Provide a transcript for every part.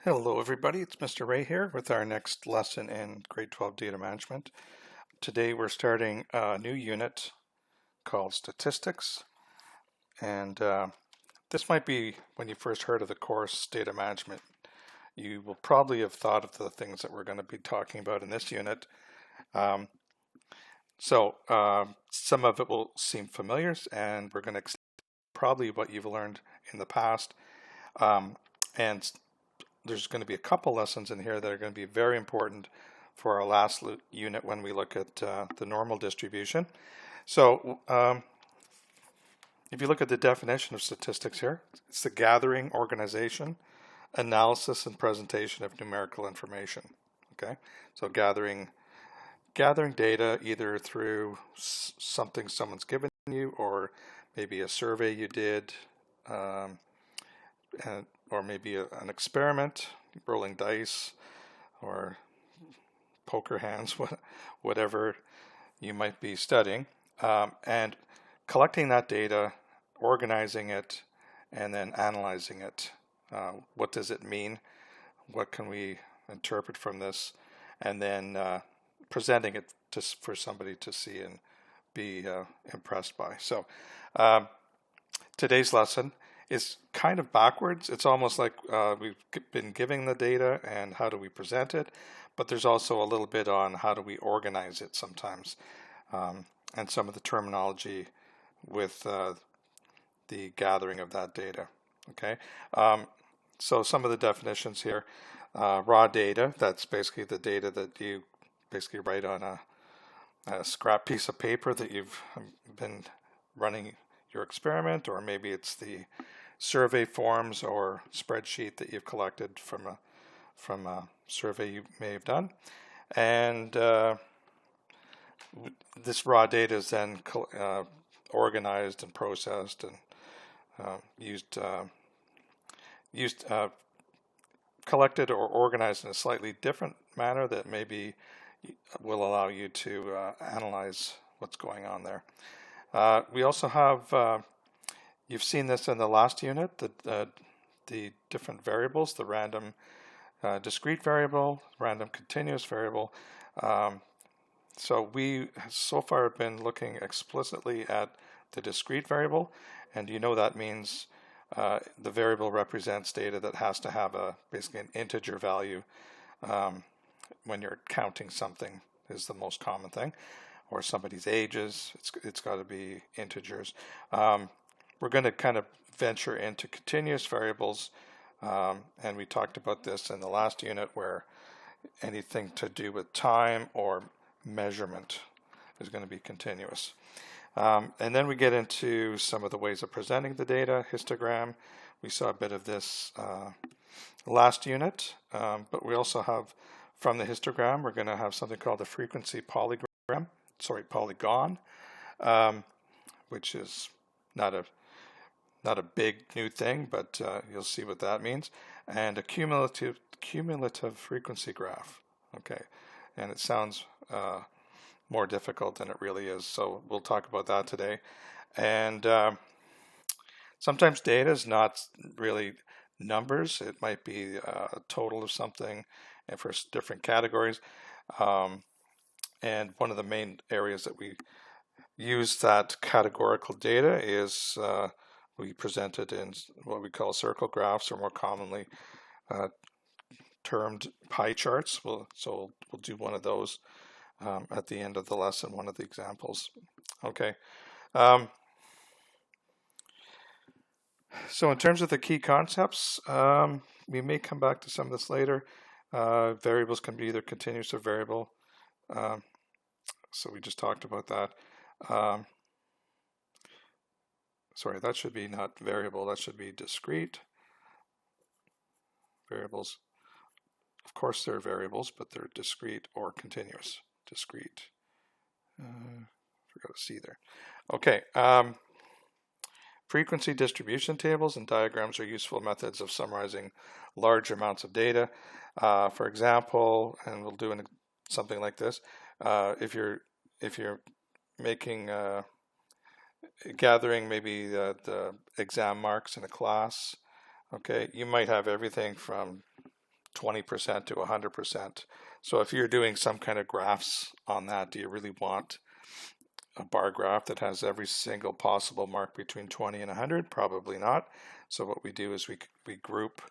Hello everybody, it's Mr. Ray here with our next lesson in grade 12 data management. Today we're starting a new unit called statistics, and this might be when you first heard of the course data management. You will probably have thought of the things that we're going to be talking about in this unit. Some of it will seem familiar, and we're going to explain probably what you've learned in the past. And there's going to be a couple lessons in here that are going to be very important for our last unit when we look at the normal distribution. So if you look at the definition of statistics here, it's the gathering, organization, analysis, and presentation of numerical information. Okay, so gathering data either through something someone's given you, or maybe a survey you did, or maybe an experiment, rolling dice, or poker hands, whatever you might be studying, and collecting that data, organizing it, and then analyzing it. What does it mean? What can we interpret from this? And then presenting it for somebody to see and be impressed by. So today's lesson is kind of backwards. It's almost like we've been giving the data and how do we present it, but there's also a little bit on how do we organize it sometimes, and some of the terminology with the gathering of that data. Okay, so some of the definitions here: raw data, that's basically the data that you basically write on a scrap piece of paper that you've been running your experiment, or maybe it's the survey forms or spreadsheet that you've collected from a survey you may have done. And this raw data is then organized and processed and collected or organized in a slightly different manner that maybe will allow you to analyze what's going on there. We also have, you've seen this in the last unit, the different variables, the random discrete variable, random continuous variable. So we so far have been looking explicitly at the discrete variable, and you know that means the variable represents data that has to have basically an integer value. When you're counting something is the most common thing, or somebody's ages, it's got to be integers. We're going to kind of venture into continuous variables, and we talked about this in the last unit, where anything to do with time or measurement is going to be continuous. And then we get into some of the ways of presenting the data. Histogram, we saw a bit of this last unit, but we also have, from the histogram, we're going to have something called the frequency polygon, which is not a big new thing, but you'll see what that means. And a cumulative frequency graph. Okay, and it sounds more difficult than it really is, so we'll talk about that today. And sometimes data is not really numbers. It might be a total of something, and for different categories. And one of the main areas that we use that categorical data is we present it in what we call circle graphs, or more commonly termed pie charts. So we'll do one of those at the end of the lesson, one of the examples. Okay. So in terms of the key concepts, we may come back to some of this later. Variables can be either continuous or variable. So we just talked about that. Sorry, that should be not variable, that should be discrete. Variables, of course they're variables, but they're discrete or continuous. Discrete. Forgot to see there. Okay. Frequency distribution tables and diagrams are useful methods of summarizing large amounts of data. For example, and we'll do something like this. If you're making gathering maybe the exam marks in a class, okay, you might have everything from 20% to 100%. So if you're doing some kind of graphs on that, do you really want a bar graph that has every single possible mark between 20 and 100? Probably not. So what we do is we group.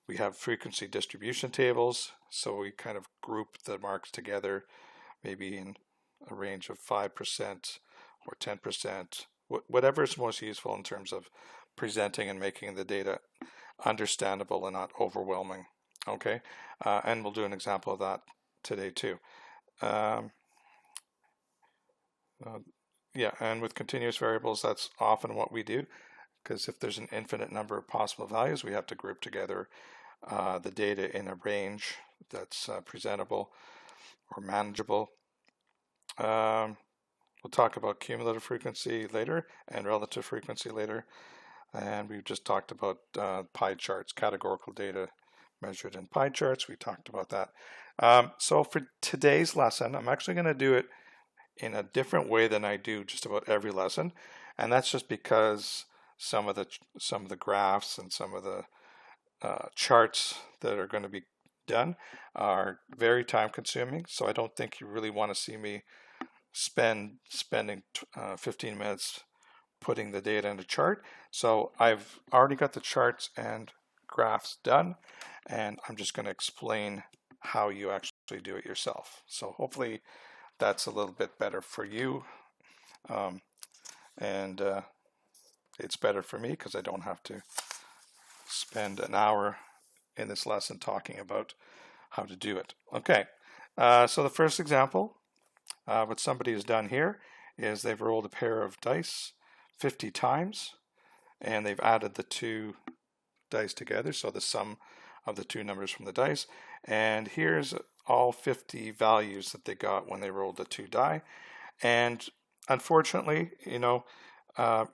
We have frequency distribution tables, so we kind of group the marks together, maybe in a range of 5% or 10%, whatever is most useful in terms of presenting and making the data understandable and not overwhelming. Okay, and we'll do an example of that today too. Yeah, and with continuous variables, that's often what we do, because if there's an infinite number of possible values, we have to group together the data in a range that's presentable or manageable. We'll talk about cumulative frequency later and relative frequency later. And we've just talked about pie charts, categorical data measured in pie charts. We talked about that. So for today's lesson, I'm actually going to do it in a different way than I do just about every lesson. And that's just because some of the graphs and some of the charts that are going to be done are very time consuming. So I don't think you really want to see me spending 15 minutes putting the data in a chart. So I've already got the charts and graphs done, and I'm just going to explain how you actually do it yourself. So hopefully that's a little bit better for you, and it's better for me because I don't have to spend an hour in this lesson talking about how to do it. Okay, so the first example, what somebody has done here is they've rolled a pair of dice 50 times, and they've added the two dice together, so the sum of the two numbers from the dice. And here's all 50 values that they got when they rolled the two die. And unfortunately, you know,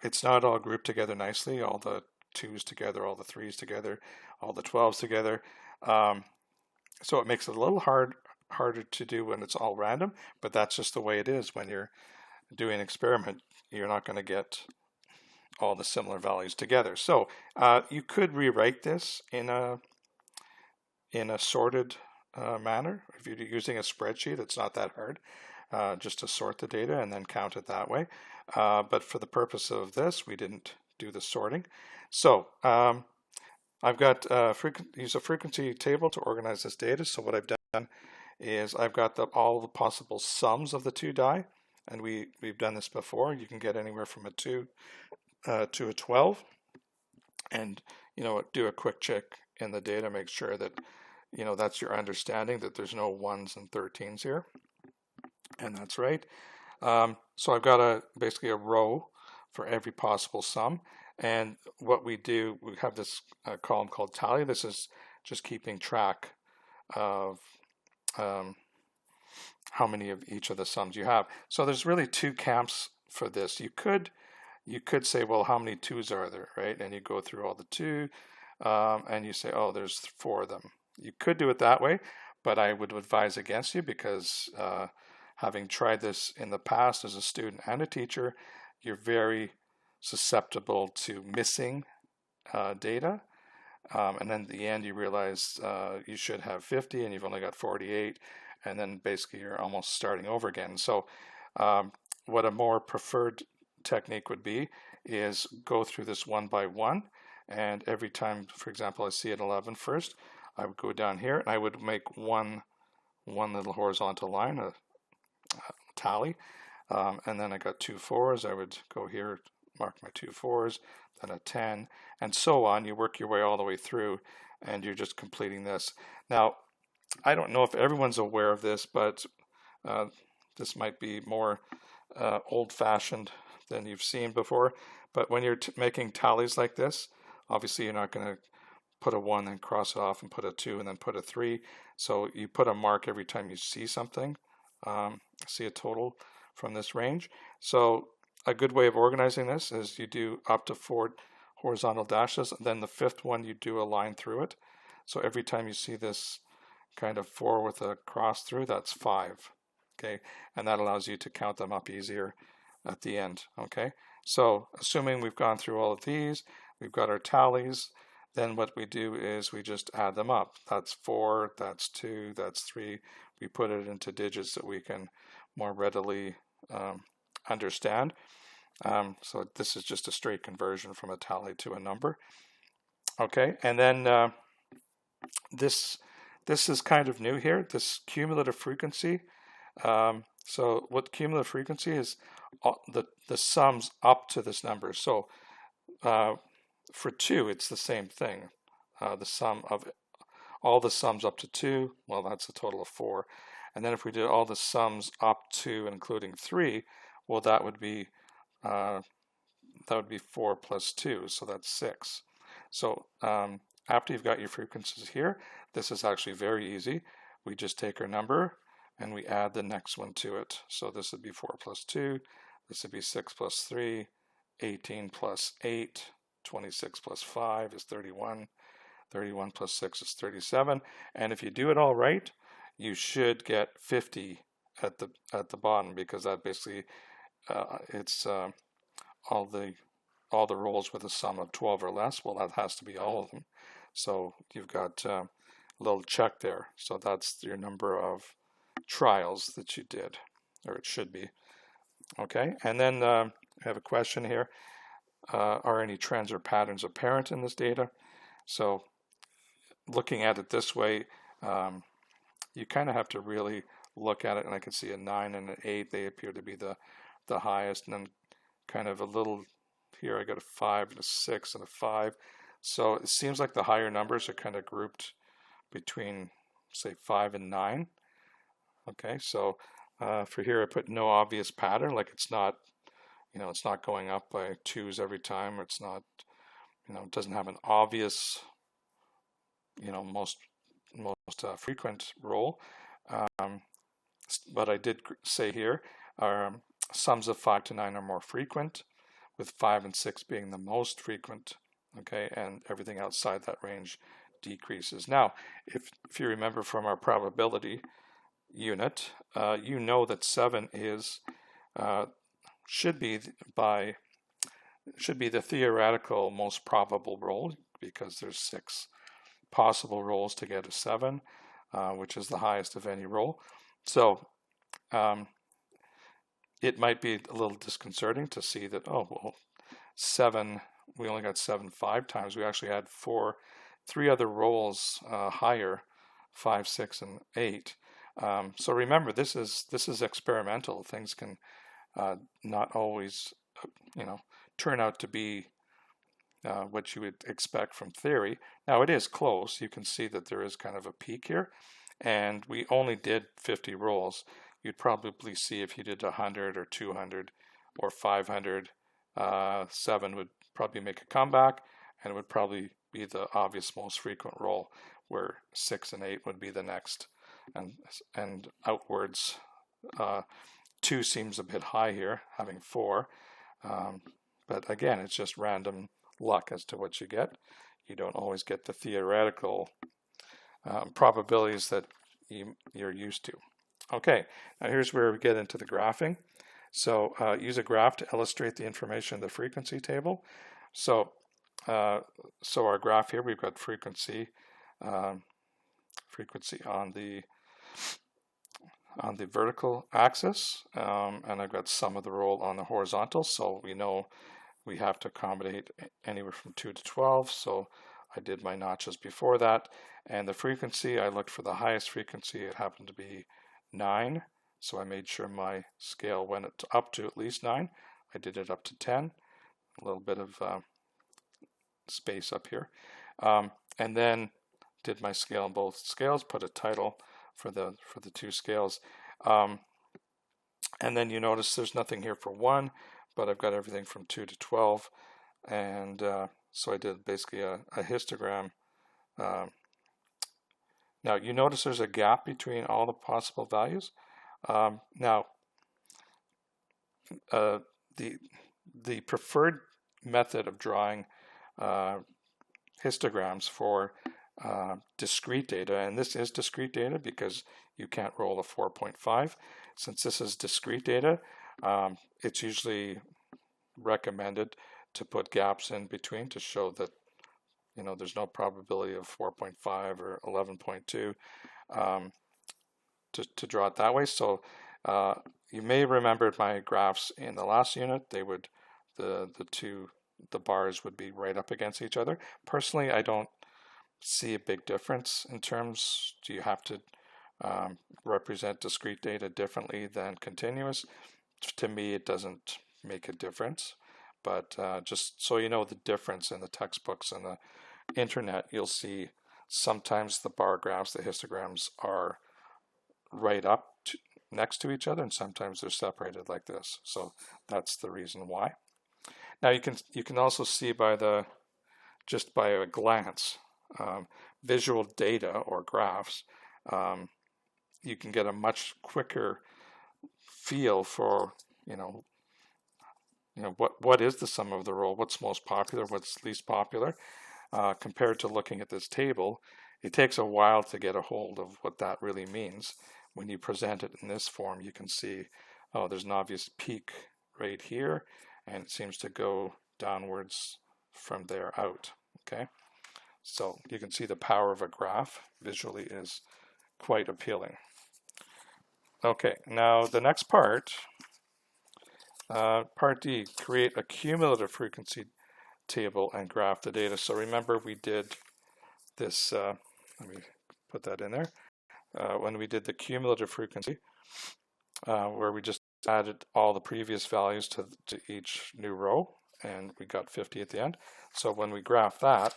it's not all grouped together nicely, all the 2s together, all the 3s together, all the 12s together. So it makes it a little harder to do when it's all random, but that's just the way it is. When you're doing an experiment, you're not going to get all the similar values together. So you could rewrite this in a sorted manner. If you're using a spreadsheet, it's not that hard, just to sort the data and then count it that way. But for the purpose of this, we didn't do the sorting. So I've got use a frequency table to organize this data. So what I've done is I've got all the possible sums of the two die, and we've done this before. You can get anywhere from a 2 to a 12, and you know, do a quick check in the data, make sure that you know that's your understanding, that there's no 1s and 13s here, and that's right. So I've got basically a row for every possible sum, and what we do, we have this column called tally. This is just keeping track of how many of each of the sums you have. So there's really two camps for this. You could say, well, how many 2s are there, right? And you go through all the 2, and you say, oh, there's 4 of them. You could do it that way, but I would advise against you, because having tried this in the past as a student and a teacher, you're very susceptible to missing data. And then at the end, you realize you should have 50 and you've only got 48. And then basically you're almost starting over again. So what a more preferred technique would be is go through this one by one. And every time, for example, I see an 11 first, I would go down here and I would make one little horizontal line, a tally. And then I got 2 4s. I would go here, mark my 2 4s, then a 10, and so on. You work your way all the way through, and you're just completing this. Now, I don't know if everyone's aware of this, but this might be more old-fashioned than you've seen before. But when you're making tallies like this, obviously you're not going to put a 1 and cross it off and put a 2 and then put a 3. So you put a mark every time you see something, see a total from this range. So a good way of organizing this is you do up to 4 horizontal dashes, and then the 5th one you do a line through it. So every time you see this kind of 4 with a cross through, that's 5. Okay, and that allows you to count them up easier at the end. Okay, so assuming we've gone through all of these, we've got our tallies, then what we do is we just add them up. That's 4, that's 2, that's 3. We put it into digits that we can more readily understand. So this is just a straight conversion from a tally to a number. Okay, and then this is kind of new here, this cumulative frequency. So what cumulative frequency is, the sums up to this number. So for 2, it's the same thing. The sum of all the sums up to 2, well, that's a total of 4. And then if we did all the sums up to including 3, well, that would be 4 plus 2, so that's 6. So after you've got your frequencies here, this is actually very easy. We just take our number and we add the next one to it. So this would be 4 plus 2, this would be 6 plus 3, 18 plus 8, 26 plus 5 is 31, 31 plus 6 is 37, and if you do it all right, you should get 50 at the bottom, because that basically it's all the rolls with a sum of 12 or less. Well, that has to be all of them. So you've got a little check there. So that's your number of trials that you did, or it should be. Okay, and then I have a question here. Are any trends or patterns apparent in this data? So looking at it this way, you kind of have to really look at it, and I can see a 9 and an 8. They appear to be the highest, and then kind of a little here I got a 5 and a 6 and a 5. So it seems like the higher numbers are kind of grouped between, say, 5 and 9. Okay, so for here I put no obvious pattern, like it's not, it's not going up by 2s every time, or it's not, it doesn't have an obvious, most frequent roll. But I did say here, sums of 5 to 9 are more frequent, with 5 and 6 being the most frequent. Okay, and everything outside that range decreases. Now, if you remember from our probability unit, you know that 7 is should be the theoretical most probable roll, because there's 6 possible rolls to get a 7, which is the highest of any roll. So it might be a little disconcerting to see that, oh, well, 7, we only got 7 5 times. We actually had 3 other rolls higher, 5, 6, and 8. So remember, this is experimental. Things can not always, turn out to be what you would expect from theory. Now, it is close. You can see that there is kind of a peak here, and we only did 50 rolls. You'd probably see if you did 100 or 200 or 500, 7 would probably make a comeback, and it would probably be the obvious most frequent roll, where 6 and 8 would be the next, and outwards. 2 seems a bit high here, having 4, but again, it's just random luck as to what you get. You don't always get the theoretical probabilities that you're used to. Okay, now here's where we get into the graphing. So use a graph to illustrate the information in the frequency table. So our graph here, we've got frequency on the vertical axis, and I've got sum of the roll on the horizontal. So we know we have to accommodate anywhere from 2 to 12. So I did my notches before that, and the frequency, I looked for the highest frequency. It happened to be 9. So I made sure my scale went up to at least 9. I did it up to 10. A little bit of space up here, and then did my scale on both scales. Put a title for the 2 scales, and then you notice there's nothing here for 1, but I've got everything from 2 to 12, and so I did basically a histogram. Now you notice there's a gap between all the possible values. Now the preferred method of drawing histograms for discrete data, and this is discrete data because you can't roll a 4.5. Since this is discrete data, it's usually recommended to put gaps in between to show that you know, there's no probability of 4.5 or 11.2 to draw it that way. So you may remember my graphs in the last unit. They would, the bars would be right up against each other. Personally, I don't see a big difference in terms. Do you have to represent discrete data differently than continuous? To me, it doesn't make a difference. But just so you know the difference in the textbooks and the internet, you'll see sometimes the bar graphs, the histograms, are right up next to each other, and sometimes they're separated like this. So that's the reason why. Now you can also see just by a glance, visual data or graphs, you can get a much quicker feel for what is the sum of the row, what's most popular, what's least popular, compared to looking at this table. It takes a while to get a hold of what that really means. When you present it in this form, you can see, oh, there's an obvious peak right here, and it seems to go downwards from there out. Okay, so you can see the power of a graph visually is quite appealing. Okay, now the next part, part D, create a cumulative frequency table and graph the data. So remember we did this, let me put that in there, when we did the cumulative frequency, where we just added all the previous values to each new row, and we got 50 at the end. So when we graph that,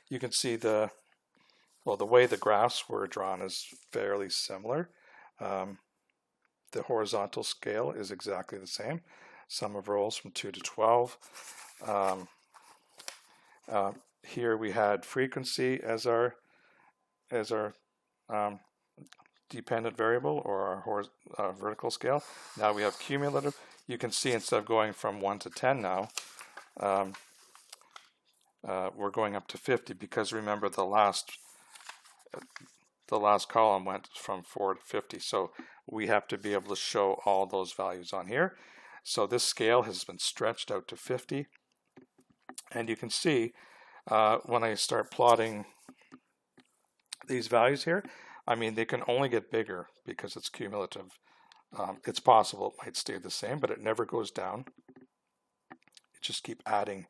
you can see the way the graphs were drawn is fairly similar. The horizontal scale is exactly the same. Sum of rows from 2 to 12. Here we had frequency as our dependent variable, or our vertical scale. Now we have cumulative. You can see instead of going from 1 to 10 now, we're going up to 50, because remember the last column went from 4 to 50. So we have to be able to show all those values on here. So this scale has been stretched out to 50. And you can see when I start plotting these values here, I mean, they can only get bigger because it's cumulative. It's possible it might stay the same, but it never goes down. You just keep adding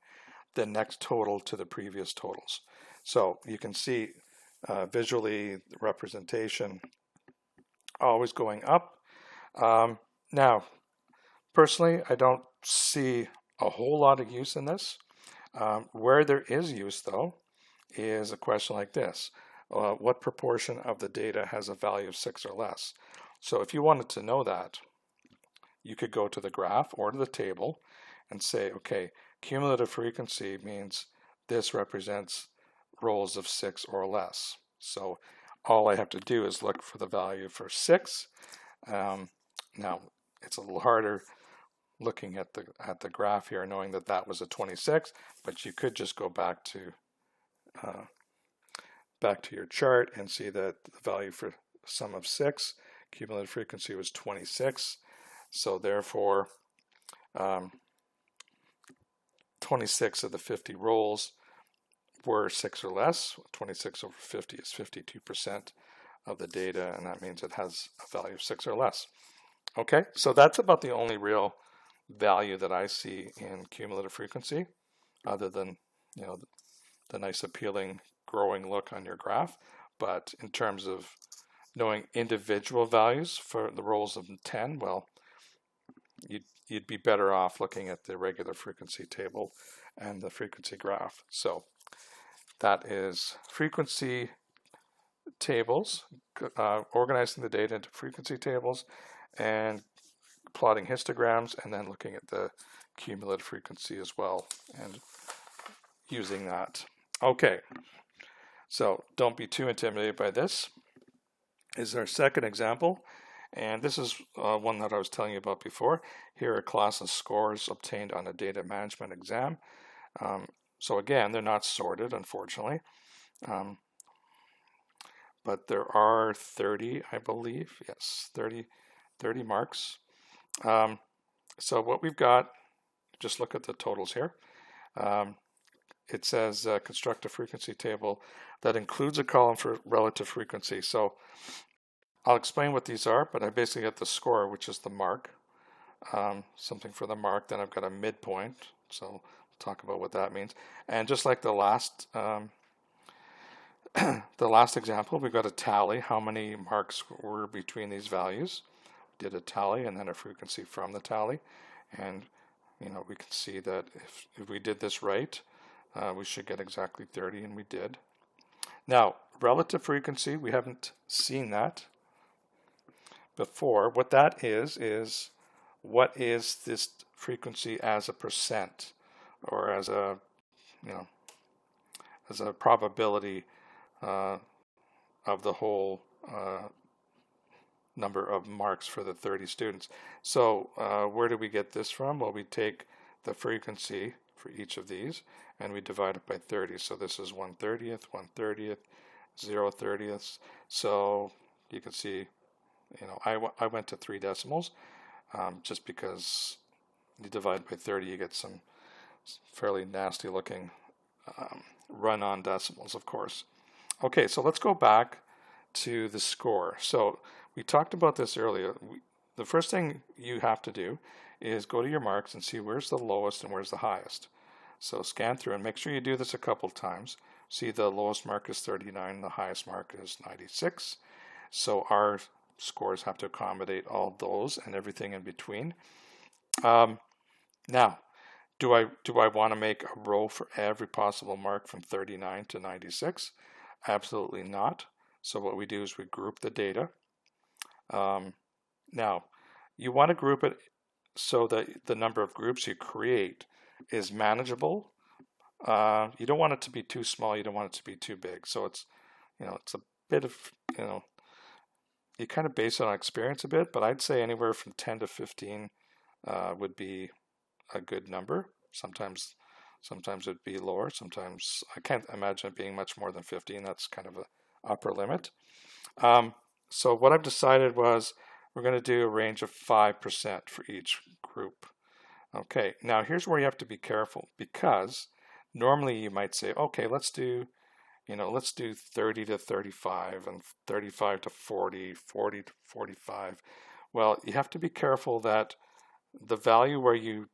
the next total to the previous totals. So you can see visually the representation always going up. Now, personally, I don't see a whole lot of use in this. Where there is use, though, is a question like this. What proportion of the data has a value of 6 or less? So if you wanted to know that, you could go to the graph or to the table and say, okay, cumulative frequency means this represents rows of 6 or less. So all I have to do is look for the value for 6. Now, it's a little harder looking at the graph here, knowing that that was a 26, but you could just go back to your chart and see that the value for sum of 6, cumulative frequency, was 26. So therefore, 26 of the 50 rolls were 6 or less. 26 over 50 is 52% of the data, and that means it has a value of 6 or less. Okay, so that's about the only real value that I see in cumulative frequency, other than the nice appealing growing look on your graph. But in terms of knowing individual values for the rolls of 10, well, you'd be better off looking at the regular frequency table and the frequency graph. So that is frequency tables, organizing the data into frequency tables, and plotting histograms, and then looking at the cumulative frequency as well and using that. Okay, so don't be too intimidated by this. This is our second example, and this is one that I was telling you about before. Here are class of scores obtained on a data management exam. So again, they're not sorted, unfortunately, but there are 30, I believe. Yes, 30 marks. So what we've got, just look at the totals here. it says construct a frequency table that includes a column for relative frequency. So I'll explain what these are, but I basically get the score, which is the mark, something for the mark. Then I've got a midpoint, so we'll talk about what that means. And just like the last the last example, we've got a tally, how many marks were between these values. Did a tally and then a frequency from the tally, and we can see that if we did this right, we should get exactly 30, and we did. Now, relative frequency, we haven't seen that before. What that is what is this frequency as a percent, or as a as a probability of the whole number of marks for the 30 students. So where do we get this from? Well, we take the frequency for each of these and we divide it by 30. So this is 1/30th, 1/30th, 0/30th. So you can see, I went to 3 decimals just because you divide by 30, you get some fairly nasty looking run-on decimals, of course. Okay, so let's go back to the score. So we talked about this earlier. The first thing you have to do is go to your marks and see where's the lowest and where's the highest. So scan through and make sure you do this a couple times. See, the lowest mark is 39, the highest mark is 96. So our scores have to accommodate all those and everything in between. Now, do I want to make a row for every possible mark from 39 to 96? Absolutely not. So what we do is we group the data. Now, you want to group it so that the number of groups you create is manageable. You don't want it to be too small. You don't want it to be too big. So it's, it's a bit of, you kind of base it on experience a bit, but I'd say anywhere from 10 to 15 would be a good number. Sometimes it'd be lower. Sometimes I can't imagine it being much more than 15. That's kind of an upper limit. So what I've decided was we're going to do a range of 5% for each group. Okay, now here's where you have to be careful, because normally you might say, okay, let's do 30 to 35 and 35 to 40, 40 to 45. Well, you have to be careful that the value where you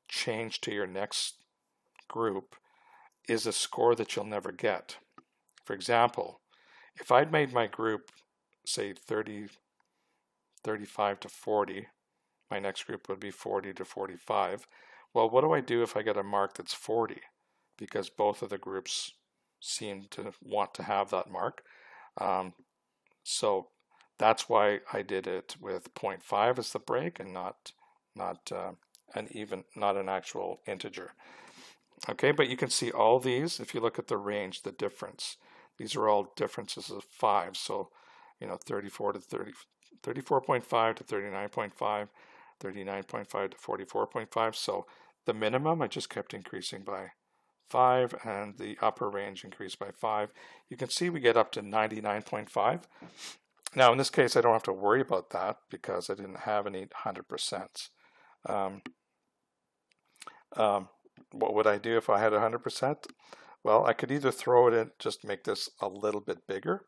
change to your next group is a score that you'll never get. For example, if I'd made my group, say 35 to 40, my next group would be 40 to 45. Well, what do I do if I get a mark that's 40? Because both of the groups seem to want to have that mark. So that's why I did it with 0.5 as the break and not an actual integer. Okay, but you can see all these, if you look at the range, the difference. These are all differences of 5. So, 34 to 30, 34.5 to 39.5, 39.5 to 44.5. So the minimum I just kept increasing by 5, and the upper range increased by 5. You can see we get up to 99.5. Now in this case I don't have to worry about that because I didn't have any 100%. What would I do if I had 100%? Well, I could either throw it in, just make this a little bit bigger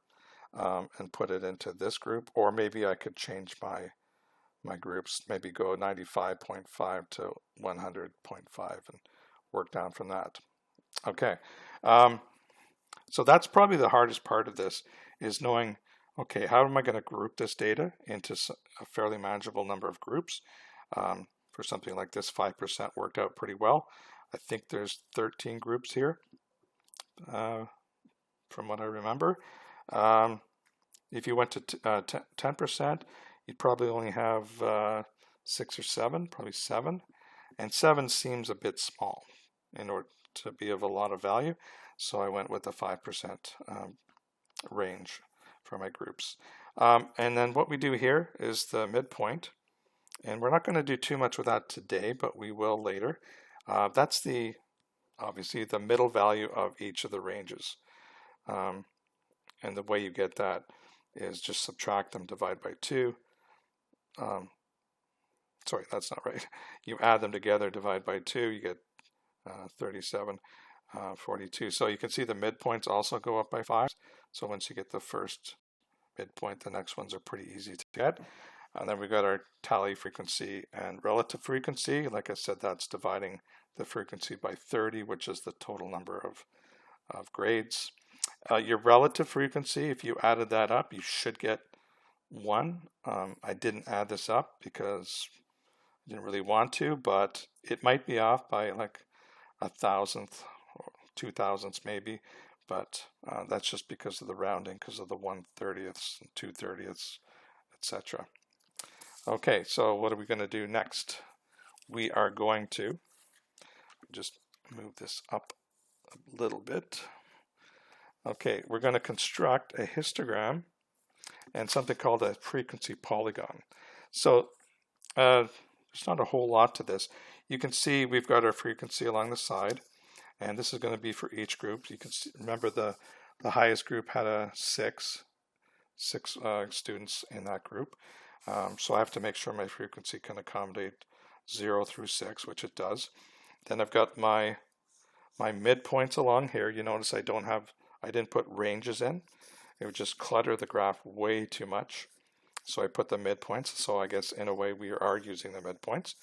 and put it into this group, or maybe I could change my groups, maybe go 95.5 to 100.5 and work down from that. Okay, so that's probably the hardest part of this, is knowing, okay, how am I going to group this data into a fairly manageable number of groups? For something like this, 5% worked out pretty well. I think there's 13 groups here, from what I remember. If you went to 10%, you'd probably only have 6 or 7, probably 7. And 7 seems a bit small in order to be of a lot of value. So I went with the 5% range for my groups. And then what we do here is the midpoint. And we're not going to do too much with that today, but we will later. That's obviously the middle value of each of the ranges. And the way you get that is just subtract them, divide by 2. Sorry, that's not right. You add them together, divide by 2, you get 37. 42. So you can see the midpoints also go up by 5. So once you get the first midpoint, the next ones are pretty easy to get. And then we've got our tally frequency and relative frequency. Like I said, that's dividing the frequency by 30, which is the total number of grades. Your relative frequency, if you added that up, you should get 1. I didn't add this up because I didn't really want to, but it might be off by like 1,000th or 2,000ths maybe, but that's just because of the rounding, because of the 1/30ths and 2/30ths, etc. Okay, so what are we going to do next? We are going to just move this up a little bit. Okay, we're going to construct a histogram and something called a frequency polygon. So there's not a whole lot to this. You can see we've got our frequency along the side, and this is going to be for each group. You can see, remember the highest group had a six students in that group. So I have to make sure my frequency can accommodate 0 through 6, which it does. Then I've got my midpoints along here. You notice I didn't put ranges in. It would just clutter the graph way too much. So I put the midpoints. So I guess in a way we are using the midpoints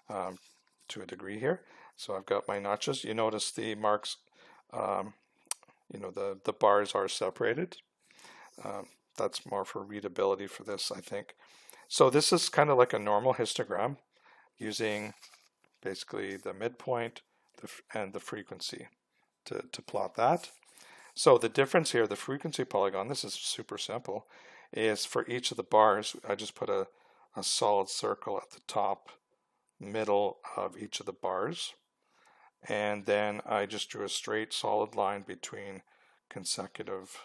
to a degree here. So I've got my notches. You notice the marks, the bars are separated. That's more for readability for this, I think. So this is kind of like a normal histogram using basically the midpoint and the frequency to plot that. So the difference here, the frequency polygon, this is super simple, is for each of the bars, I just put a solid circle at the top, middle of each of the bars. And then I just drew a straight solid line between consecutive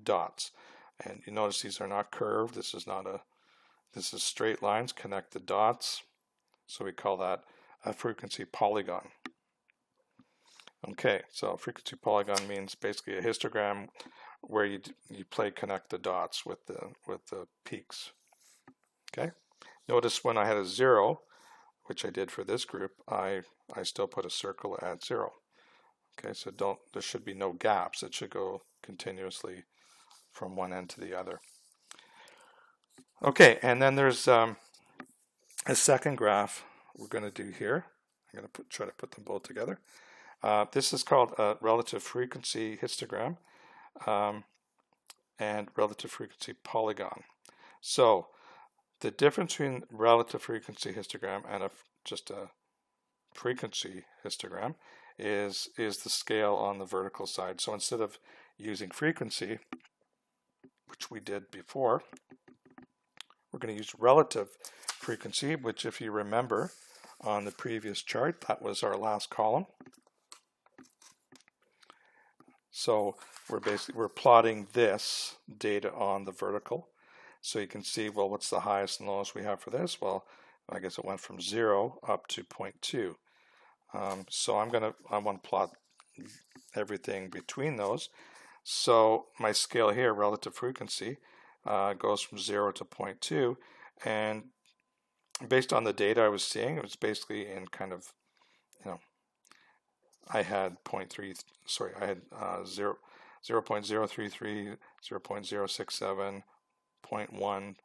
dots. And you notice these are not curved. This is straight lines, connect the dots. So we call that a frequency polygon. Okay, so frequency polygon means basically a histogram where you play connect the dots with the peaks. Okay, notice when I had a 0, which I did for this group, I still put a circle at 0. Okay, so there should be no gaps. It should go continuously from one end to the other. Okay, and then there's a second graph we're going to do here. I'm going to try to put them both together. This is called a relative frequency histogram and relative frequency polygon. So the difference between relative frequency histogram and just a frequency histogram is the scale on the vertical side. So instead of using frequency, which we did before, we're going to use relative frequency, which if you remember on the previous chart, that was our last column. So we're plotting this data on the vertical. So you can see, well, what's the highest and lowest we have for this? Well, I guess it went from 0 up to 0.2. So I want to plot everything between those. So my scale here, relative frequency, goes from 0 to 0.2, and based on the data I was seeing, it was basically in kind of, I had 0, 0.033, 0.067, 0.1,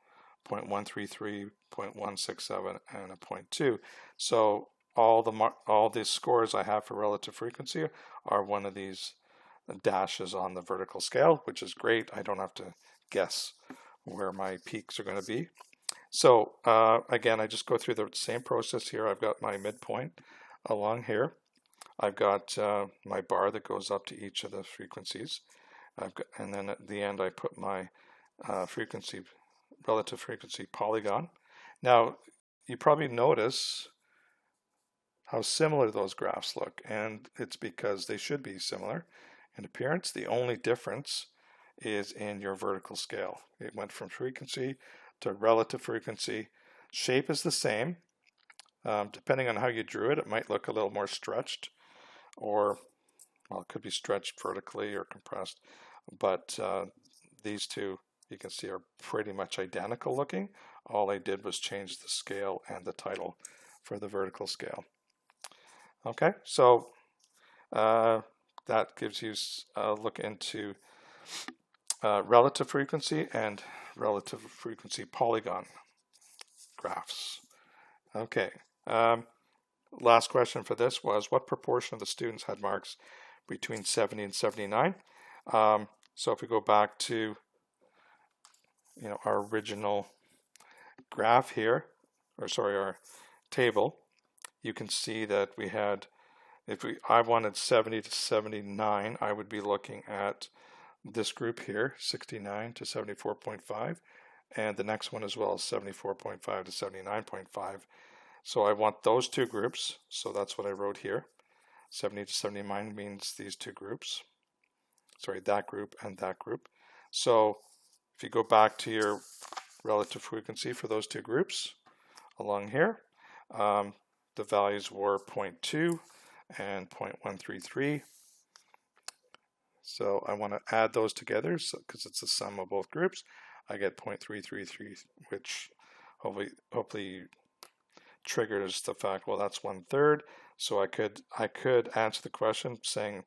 0.133, 0.167, and a 0.2. So all the scores I have for relative frequency are one of these dashes on the vertical scale, which is great. I don't have to guess where my peaks are going to be. So again, I just go through the same process here. I've got my midpoint along here. I've got my bar that goes up to each of the frequencies. And then at the end, I put my relative frequency polygon. Now, you probably notice how similar those graphs look, and it's because they should be similar in appearance. The only difference is in your vertical scale. It went from frequency to relative frequency. Shape is the same. Depending on how you drew it, it might look a little more stretched, or, well, it could be stretched vertically or compressed. But these two, you can see, are pretty much identical looking. All I did was change the scale and the title for the vertical scale. Okay, so that gives you a look into relative frequency and relative frequency polygon graphs. Okay. Last question for this was, what proportion of the students had marks between 70 and 79? So if we go back to our original graph here, or sorry, our table, you can see that we had, I wanted 70 to 79, I would be looking at this group here, 69 to 74.5, and the next one as well, 74.5 to 79.5. So I want those two groups, so that's what I wrote here. 70 to 79 means these two groups. Sorry, that group and that group. So if you go back to your relative frequency for those two groups along here, the values were 0.2 and 0.133. So I want to add those together because it's the sum of both groups. I get 0.333, which hopefully triggers the fact, well, that's 1/3. So I could answer the question saying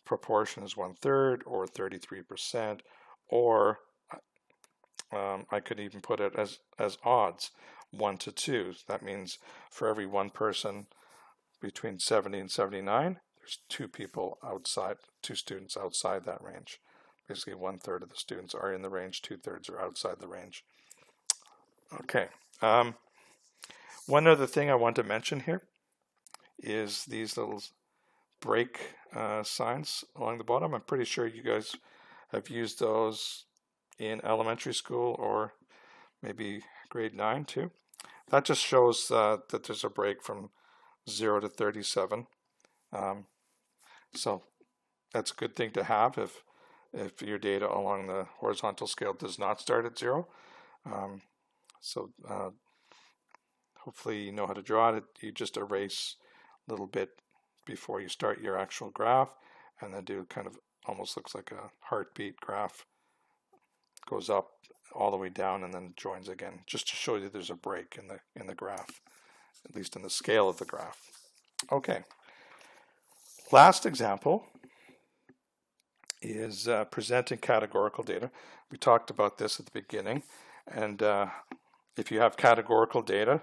proportion is 1/3 or 33%, or I could even put it as odds, 1 to 2. That means for every one person between 70 and 79, there's two people outside, two students outside that range. Basically 1/3 of the students are in the range, 2/3 are outside the range. Okay. One other thing I want to mention here is these little break signs along the bottom. I'm pretty sure you guys have used those in elementary school or maybe grade 9 too. That just shows that there's a break from 0 to 37. So that's a good thing to have if your data along the horizontal scale does not start at 0. Hopefully you know how to draw it. You just erase a little bit before you start your actual graph, and then do kind of almost looks like a heartbeat graph. Goes up all the way down and then joins again, just to show you there's a break in the graph, at least in the scale of the graph. Okay. Last example is presenting categorical data. We talked about this at the beginning, and if you have categorical data,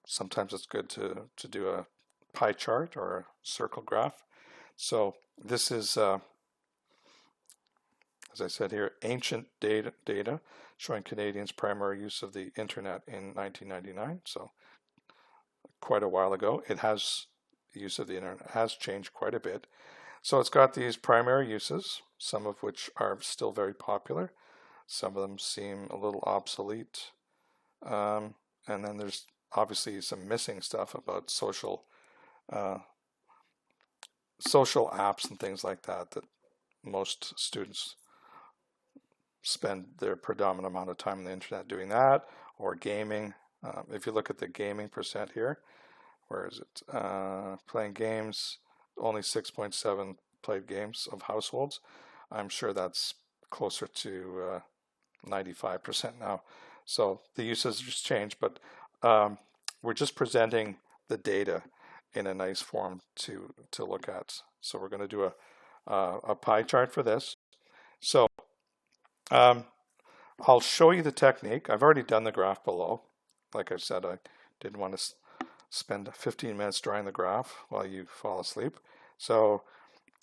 sometimes it's good to do a pie chart or a circle graph. So this is, as I said here, ancient data showing Canadians' primary use of the internet in 1999. So quite a while ago. The use of the internet has changed quite a bit. So it's got these primary uses, some of which are still very popular. Some of them seem a little obsolete. And then there's obviously some missing stuff about social apps and things like that most students spend their predominant amount of time on the internet doing that, or gaming. If you look at the gaming percent here, where is it? Playing games, only 6.7 played games of households. I'm sure that's closer to 95% now. So the uses just changed, but we're just presenting the data in a nice form to look at. So we're going to do a pie chart for this. So I'll show you the technique. I've already done the graph below. Like I said, I didn't want to spend 15 minutes drawing the graph while you fall asleep. So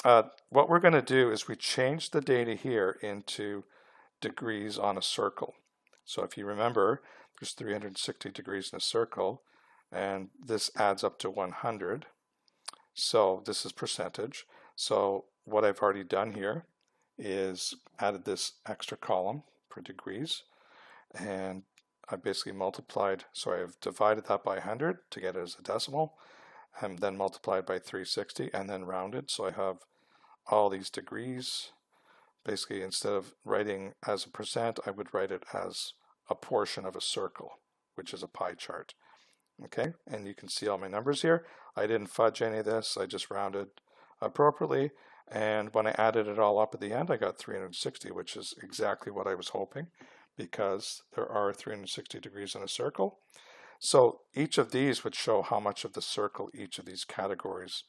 what we're going to do is we change the data here into degrees on a circle. So if you remember, there's 360 degrees in a circle, and this adds up to 100. So this is percentage. So what I've already done here is added this extra column per degrees, and I basically multiplied, so I've divided that by 100 to get it as a decimal, and then multiplied by 360 and then rounded. So I have all these degrees. Basically, instead of writing as a percent, I would write it as a portion of a circle, which is a pie chart. Okay, and you can see all my numbers here. I didn't fudge any of this, I just rounded appropriately, and when I added it all up at the end, I got 360, which is exactly what I was hoping, because there are 360 degrees in a circle. So each of these would show how much of the circle each of these categories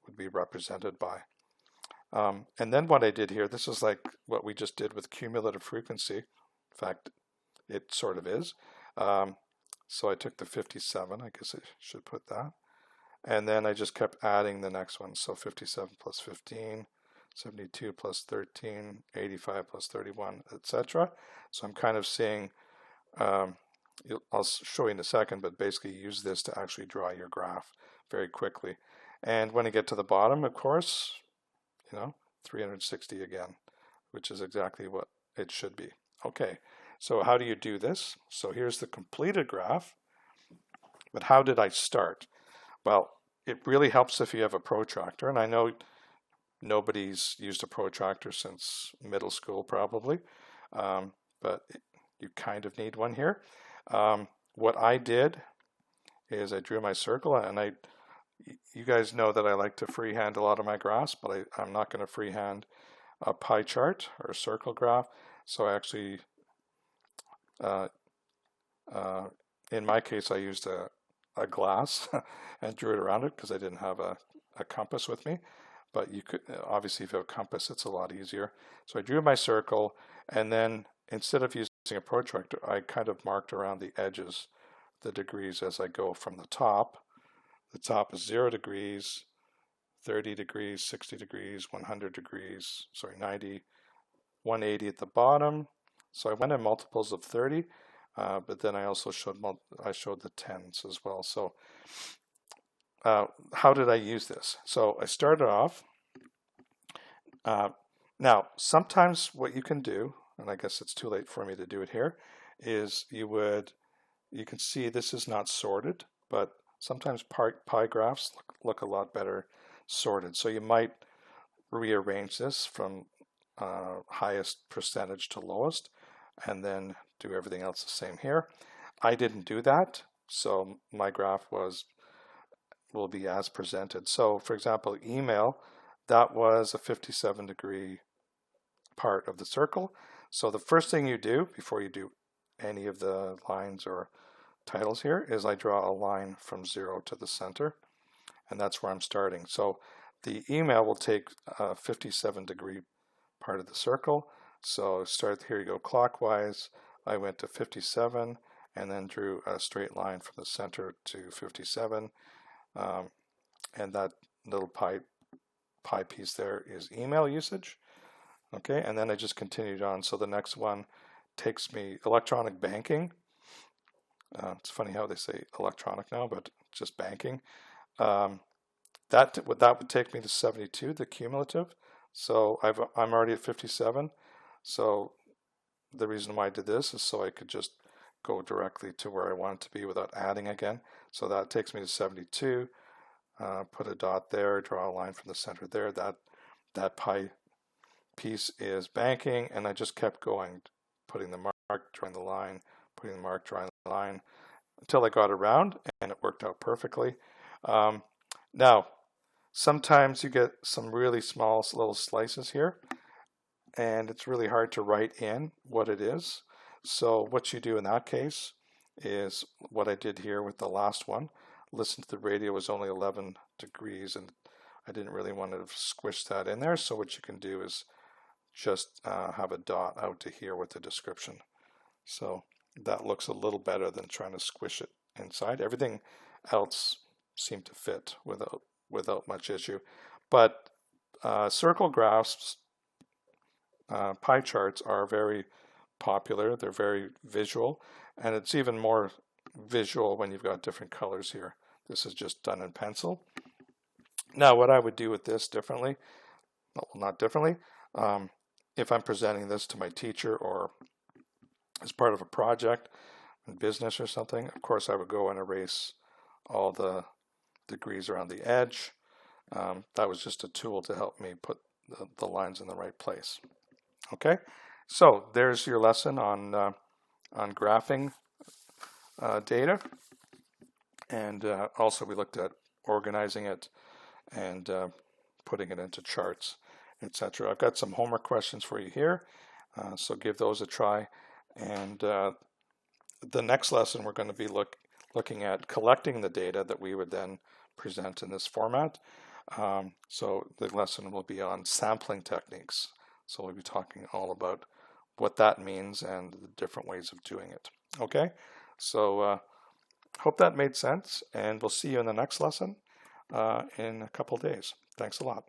would be represented by. And then what I did here, this is like what we just did with cumulative frequency. In fact, it sort of is. So I took the 57, I guess I should put that. And then I just kept adding the next one. So 57 plus 15, 72 plus 13, 85 plus 31, etc. So I'm kind of seeing, I'll show you in a second, but basically use this to actually draw your graph very quickly. And when you get to the bottom, of course, 360 again, which is exactly what it should be. Okay, so how do you do this? So here's the completed graph, but how did I start? Well, it really helps if you have a protractor, and I know nobody's used a protractor since middle school probably, but you kind of need one here. What I did is I drew my circle, and you guys know that I like to freehand a lot of my graphs, but I'm not going to freehand a pie chart or a circle graph. So I actually, in my case, I used a glass and drew it around it because I didn't have a compass with me. But you could, obviously, if you have a compass, it's a lot easier. So I drew my circle, and then instead of using a protractor, I kind of marked around the edges, the degrees as I go from the top. The top is 0 degrees, 30 degrees, 60 degrees, 100 degrees, 90, 180 at the bottom. So I went in multiples of 30, but then I also showed the tens as well. So how did I use this? So I started off. Now, sometimes what you can do, and I guess it's too late for me to do it here, is you can see this is not sorted, but sometimes pie graphs look a lot better sorted. So you might rearrange this from highest percentage to lowest, and then do everything else the same here. I didn't do that, so my graph will be as presented. So for example, email, that was a 57-degree part of the circle. So the first thing you do before you do any of the lines or titles here is I draw a line from 0 to the center, and that's where I'm starting. So the email will take a 57-degree part of the circle. So start here, you go clockwise. I went to 57 and then drew a straight line from the center to 57, and that little pie piece there is email usage. Okay, and then I just continued on. So the next one takes me electronic banking. It's funny how they say electronic now, but just banking. That would take me to 72, the cumulative. So I'm already at 57. So the reason why I did this is so I could just go directly to where I want it to be without adding again. So that takes me to 72. Put a dot there, draw a line from the center there. That pie piece is banking, and I just kept going, putting the mark, drawing the line, putting the mark, drawing the line, until I got around, and it worked out perfectly. Now, sometimes you get some really small little slices here, and it's really hard to write in what it is. So what you do in that case is what I did here with the last one. Listen to the radio was only 11 degrees, and I didn't really want to squish that in there. So what you can do is just have a dot out to here with the description. So that looks a little better than trying to squish it inside. Everything else seemed to fit without much issue. But circle graphs, pie charts are very popular. They're very visual, and it's even more visual when you've got different colors here. This is just done in pencil. Now, what I would do with this differently, well, not differently, if I'm presenting this to my teacher or as part of a project in business or something, of course I would go and erase all the degrees around the edge. That was just a tool to help me put the lines in the right place. Okay, so there's your lesson on graphing data, and also we looked at organizing it and putting it into charts, etc. I've got some homework questions for you here, so give those a try. And the next lesson we're going to be looking at collecting the data that we would then present in this format. So the lesson will be on sampling techniques. So we'll be talking all about what that means and the different ways of doing it. Okay, so hope that made sense, and we'll see you in the next lesson in a couple days. Thanks a lot.